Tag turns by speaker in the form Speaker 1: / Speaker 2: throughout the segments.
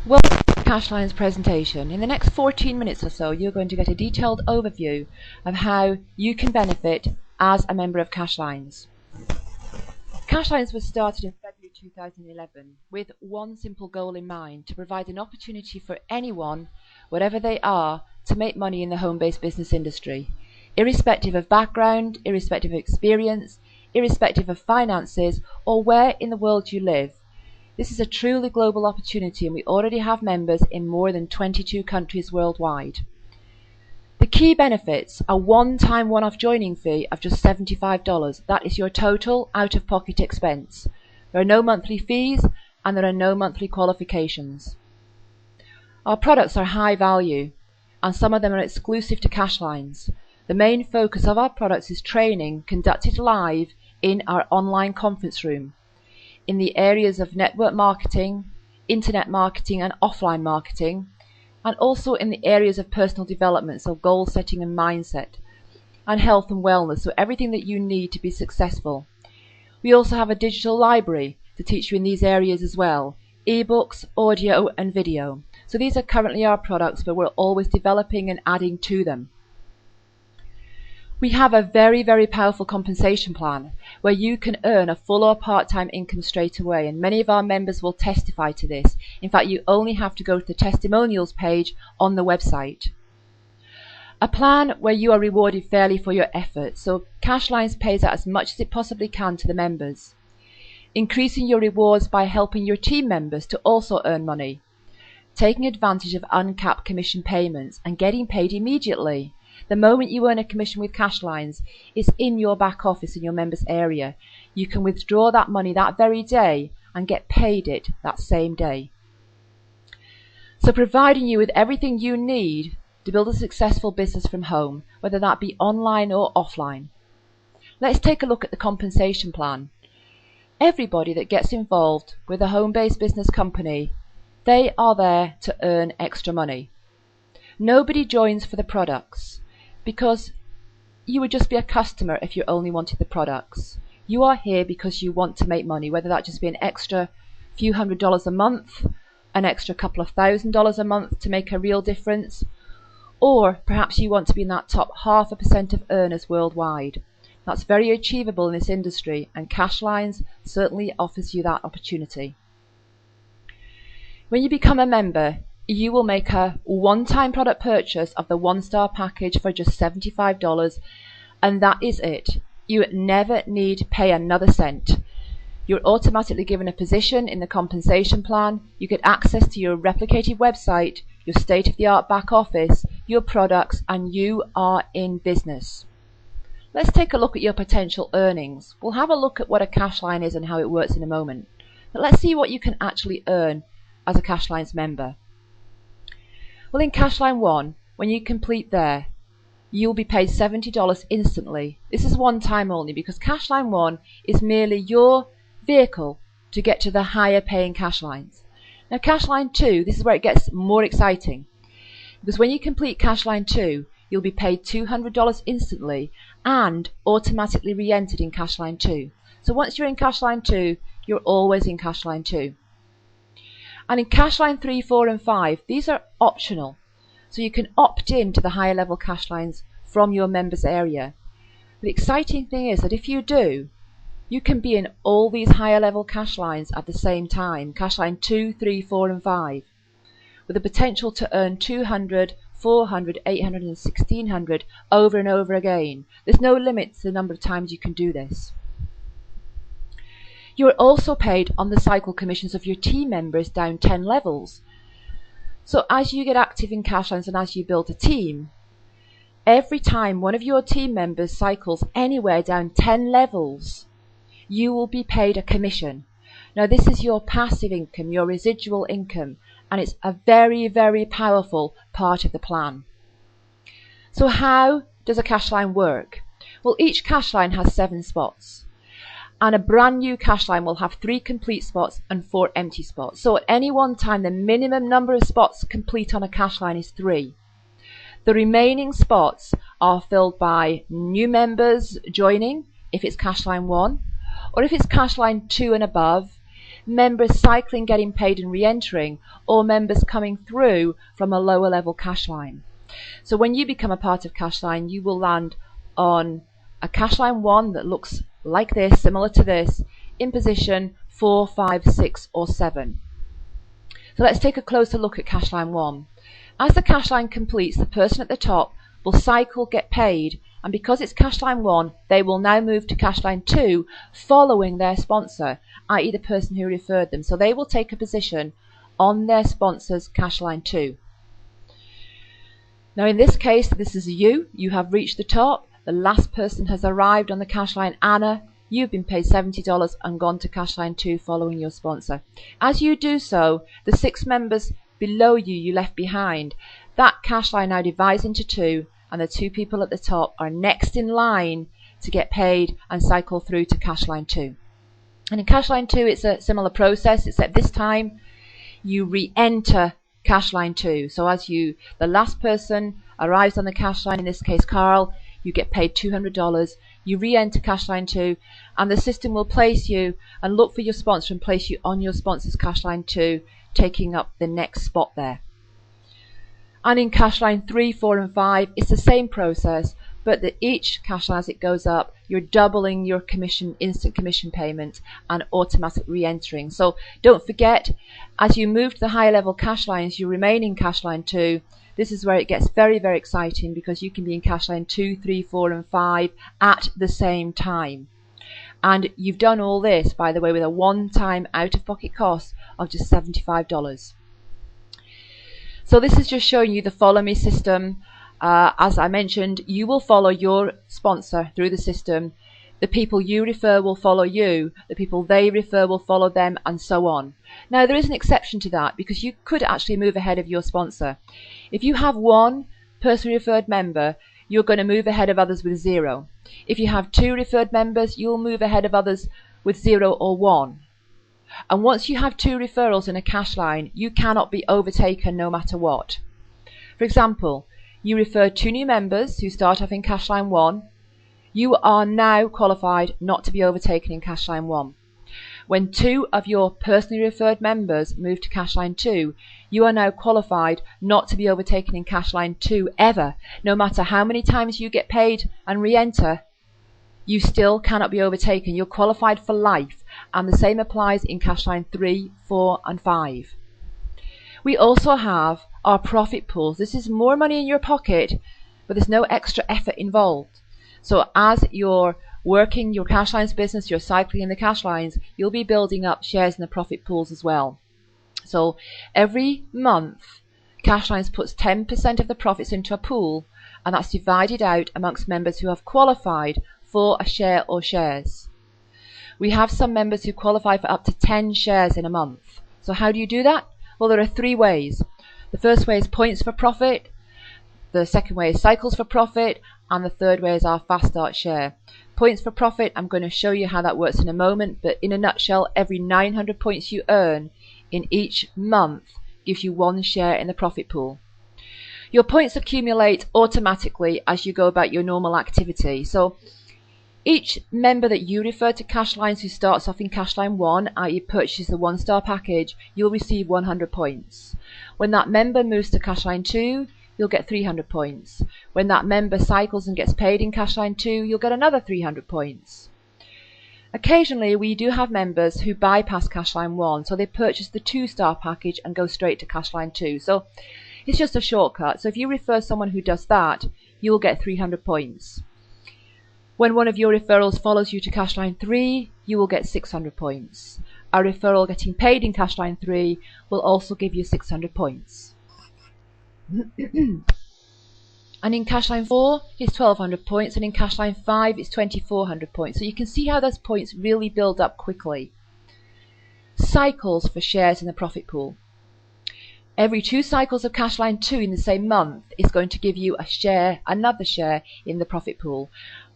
Speaker 1: Welcome to CashLines presentation. In the next 14 minutes or so, you're going to get a detailed overview of how you can benefit as a member of CashLines. CashLines was started in February 2011 with one simple goal in mind: to provide an opportunity for anyone, whatever they are, to make money in the home-based business industry, irrespective of background, irrespective of experience, irrespective of finances, or where in the world you live. This is a truly global opportunity, and we already have members in more than 22 countries worldwide. The key benefits: a one-time one-off joining fee of just $75. That is your total out-of-pocket expense. There are no monthly fees and there are no monthly qualifications. Our products are high value and some of them are exclusive to CashLines. The main focus of our products is training conducted live in our online conference room in the areas of network marketing, internet marketing and offline marketing, and also in the areas of personal development, so goal setting and mindset, and health and wellness, so everything that you need to be successful. We also have a digital library to teach you in these areas as well: ebooks, audio and video. So these are currently our products, but we're always developing and adding to them. We have a very powerful compensation plan where you can earn a full or part-time income straight away, and many of our members will testify to this. In fact, you only have to go to the testimonials page on the website. A plan where you are rewarded fairly for your efforts, so CashLines pays out as much as it possibly can to the members. Increasing your rewards by helping your team members to also earn money. Taking advantage of uncapped commission payments and getting paid immediately. The moment you earn a commission with CashLines, it's in your back office in your members area. You can withdraw that money that very day and get paid it that same day. So providing you with everything you need to build a successful business from home, whether that be online or offline. Let's take a look at the compensation plan. Everybody that gets involved with a home-based business company, they are there to earn extra money. Nobody joins for the products, because you would just be a customer if you only wanted the products. You are here because you want to make money, whether that just be an extra few $100s a month, an extra couple of $1,000s a month to make a real difference, or perhaps you want to be in that top 0.5% of earners worldwide. That's very achievable in this industry, and CashLines certainly offers you that opportunity. When you become a member, you will make a one-time product purchase of the one-star package for just $75, and that is it. You never need to pay another cent. You're automatically given a position in the compensation plan. You get access to your replicated website, your state-of-the-art back office, your products, and you are in business. Let's take a look at your potential earnings. We'll have a look at what a CashLine is and how it works in a moment. But let's see what you can actually earn as a CashLines member. Well, in CashLine 1, when you complete there, you'll be paid $70 instantly. This is one time only, because CashLine 1 is merely your vehicle to get to the higher paying CashLines. Now CashLine 2, this is where it gets more exciting, because when you complete CashLine 2, you'll be paid $200 instantly and automatically re-entered in CashLine 2. So once you're in CashLine 2, you're always in CashLine 2. And in CashLine 3, 4 and 5, these are optional. So you can opt in to the higher level CashLines from your members area. The exciting thing is that if you do, you can be in all these higher level CashLines at the same time, CashLine 2, 3, 4 and 5, with the potential to earn $200, $400, $800 and $1,600 over and over again. There's no limit to the number of times you can do this. You are also paid on the cycle commissions of your team members down 10 levels. So as you get active in CashLines and as you build a team, every time one of your team members cycles anywhere down 10 levels, you will be paid a commission. Now this is your passive income, your residual income, and it's a very powerful part of the plan. So how does a CashLine work? Well, each CashLine has 7 spots. And a brand new CashLine will have 3 complete spots and 4 empty spots. So at any one time, the minimum number of spots complete on a CashLine is 3. The remaining spots are filled by new members joining, if it's CashLine 1, or if it's CashLine 2 and above, members cycling, getting paid and re-entering, or members coming through from a lower level cash line. So when you become a part of CashLine, you will land on a CashLine 1 that looks like this, similar to this, in position 4, 5, 6 or 7. So let's take a closer look at CashLine 1. As the CashLine completes, the person at the top will cycle, get paid, and because it's CashLine 1, they will now move to CashLine 2 following their sponsor, i.e. the person who referred them. So they will take a position on their sponsor's CashLine 2. Now in this case, this is you. You have reached the top. The last person has arrived on the CashLine, Anna. You've been paid $70 and gone to CashLine 2 following your sponsor. As you do so, the 6 members below you left behind, that CashLine now divides into 2, and the 2 people at the top are next in line to get paid and cycle through to CashLine 2. And in CashLine 2, it's a similar process, except this time you re-enter CashLine 2. So as the last person arrives on the CashLine, in this case Carl, you get paid $200. You re-enter CashLine 2, and the system will place you and look for your sponsor and place you on your sponsor's CashLine 2, taking up the next spot there. And in CashLine 3, 4 and 5, it's the same process, but each CashLine as it goes up, you're doubling your commission, instant commission payment and automatic re-entering. So don't forget, as you move to the higher level CashLines, you remain in CashLine 2. This is where it gets very, very exciting, because you can be in CashLine 2, 3, 4 and 5 at the same time. And you've done all this, by the way, with a one-time out-of-pocket cost of just $75. So this is just showing you the follow me system. As I mentioned, you will follow your sponsor through the system. The people you refer will follow you. The people they refer will follow them, and so on. Now there is an exception to that, because you could actually move ahead of your sponsor. If you have one personally referred member, you're going to move ahead of others with 0. If you have 2 referred members, you'll move ahead of others with 0 or 1. And once you have 2 referrals in a CashLine, you cannot be overtaken no matter what. For example, you refer 2 new members who start off in CashLine 1. You are now qualified not to be overtaken in CashLine 1. When 2 of your personally referred members move to CashLine 2, you are now qualified not to be overtaken in CashLine 2 ever. No matter how many times you get paid and re-enter, you still cannot be overtaken. You're qualified for life, and the same applies in CashLine 3, 4 and 5. We also have our profit pools. This is more money in your pocket, but there's no extra effort involved. So as you're working your CashLines business, you're cycling in the CashLines, you'll be building up shares in the profit pools as well. So every month, CashLines puts 10% of the profits into a pool, and that's divided out amongst members who have qualified for a share or shares. We have some members who qualify for up to 10 shares in a month. So how do you do that? Well, there are 3 ways. The first way is points for profit, the second way is cycles for profit, and the third way is our fast start share. Points for profit, I'm going to show you how that works in a moment, but in a nutshell, every 900 points you earn in each month gives you 1 share in the profit pool. Your points accumulate automatically as you go about your normal activity. So each member that you refer to CashLines who starts off in CashLine 1, i.e. purchases the 1-star package, you'll receive 100 points. When that member moves to CashLine 2, you'll get 300 points. When that member cycles and gets paid in CashLine 2, you'll get another 300 points. Occasionally, we do have members who bypass CashLine 1, so they purchase the 2-star package and go straight to CashLine 2. So it's just a shortcut. So if you refer someone who does that, you will get 300 points. When one of your referrals follows you to CashLine 3, you will get 600 points. A referral getting paid in CashLine 3 will also give you 600 points. And in CashLine 4, it's 1200 points, and in CashLine 5, it's 2400 points. So you can see how those points really build up quickly. Cycles for shares in the profit pool. Every 2 cycles of CashLine 2 in the same month is going to give you a share, another share in the profit pool.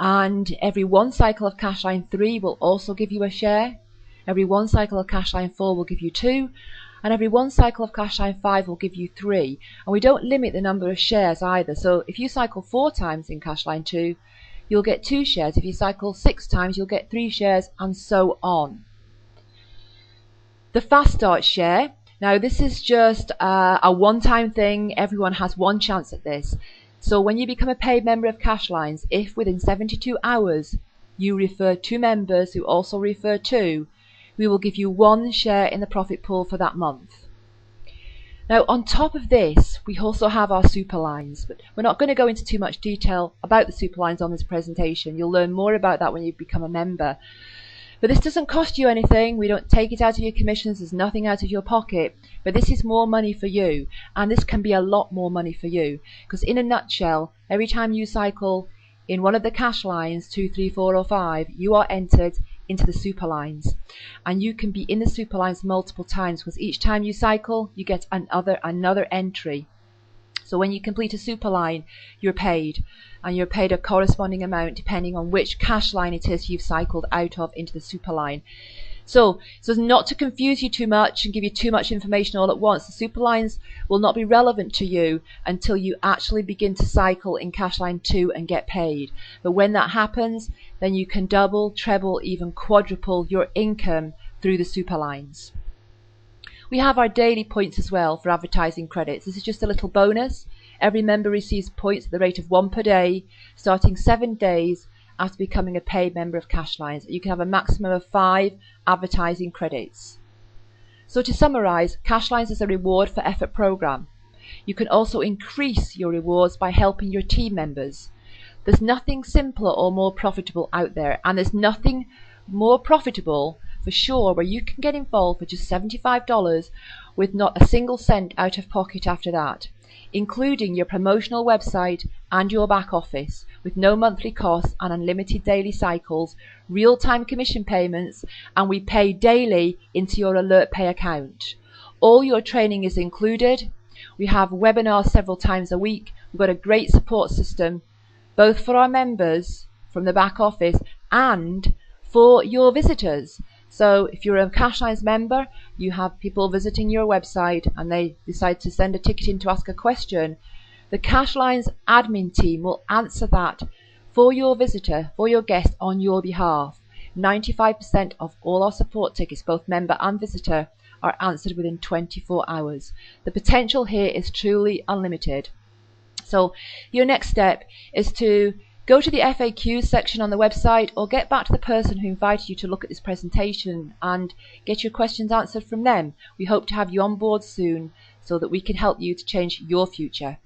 Speaker 1: And every 1 cycle of CashLine 3 will also give you a share. Every 1 cycle of CashLine 4 will give you 2. And every 1 cycle of CashLine 5 will give you 3. And we don't limit the number of shares either. So if you cycle 4 times in CashLine 2, you'll get 2 shares. If you cycle 6 times, you'll get 3 shares, and so on. The Fast Start share. Now this is just a one-time thing. Everyone has one chance at this. So when you become a paid member of CashLines, if within 72 hours you refer 2 members who also refer 2, we will give you 1 share in the profit pool for that month. Now on top of this, we also have our super lines, but we're not going to go into too much detail about the super lines on this presentation. You'll learn more about that when you become a member. But this doesn't cost you anything. We don't take it out of your commissions. There's nothing out of your pocket. But this is more money for you. And this can be a lot more money for you. Because in a nutshell, every time you cycle in one of the cash lines, 2, 3, 4 or 5, you are entered into the super lines. And you can be in the super lines multiple times, because each time you cycle, you get another entry. So when you complete a super line, you're paid. And you're paid a corresponding amount depending on which cash line it is you've cycled out of into the super line. So as not to confuse you too much and give you too much information all at once, the super lines will not be relevant to you until you actually begin to cycle in cash line 2 and get paid. But when that happens, then you can double, treble, even quadruple your income through the super lines. We have our daily points as well for advertising credits. This is just a little bonus. Every member receives points at the rate of 1 per day, starting 7 days after becoming a paid member of CashLines. You can have a maximum of 5 advertising credits. So to summarise, CashLines is a reward for effort program. You can also increase your rewards by helping your team members. There's nothing simpler or more profitable out there, and there's nothing more profitable for sure where you can get involved for just $75 with not a single cent out of pocket after that, including your promotional website and your back office, with no monthly costs and unlimited daily cycles, real-time commission payments, and we pay daily into your alert pay account. All your training is included. We have webinars several times a week. We've got a great support system, both for our members from the back office and for your visitors. So if you're a CashLines member, you have people visiting your website and they decide to send a ticket in to ask a question, the CashLines admin team will answer that for your visitor, for your guest, on your behalf. 95% of all our support tickets, both member and visitor, are answered within 24 hours. The potential here is truly unlimited. So your next step is to go to the FAQ section on the website, or get back to the person who invited you to look at this presentation and get your questions answered from them. We hope to have you on board soon so that we can help you to change your future.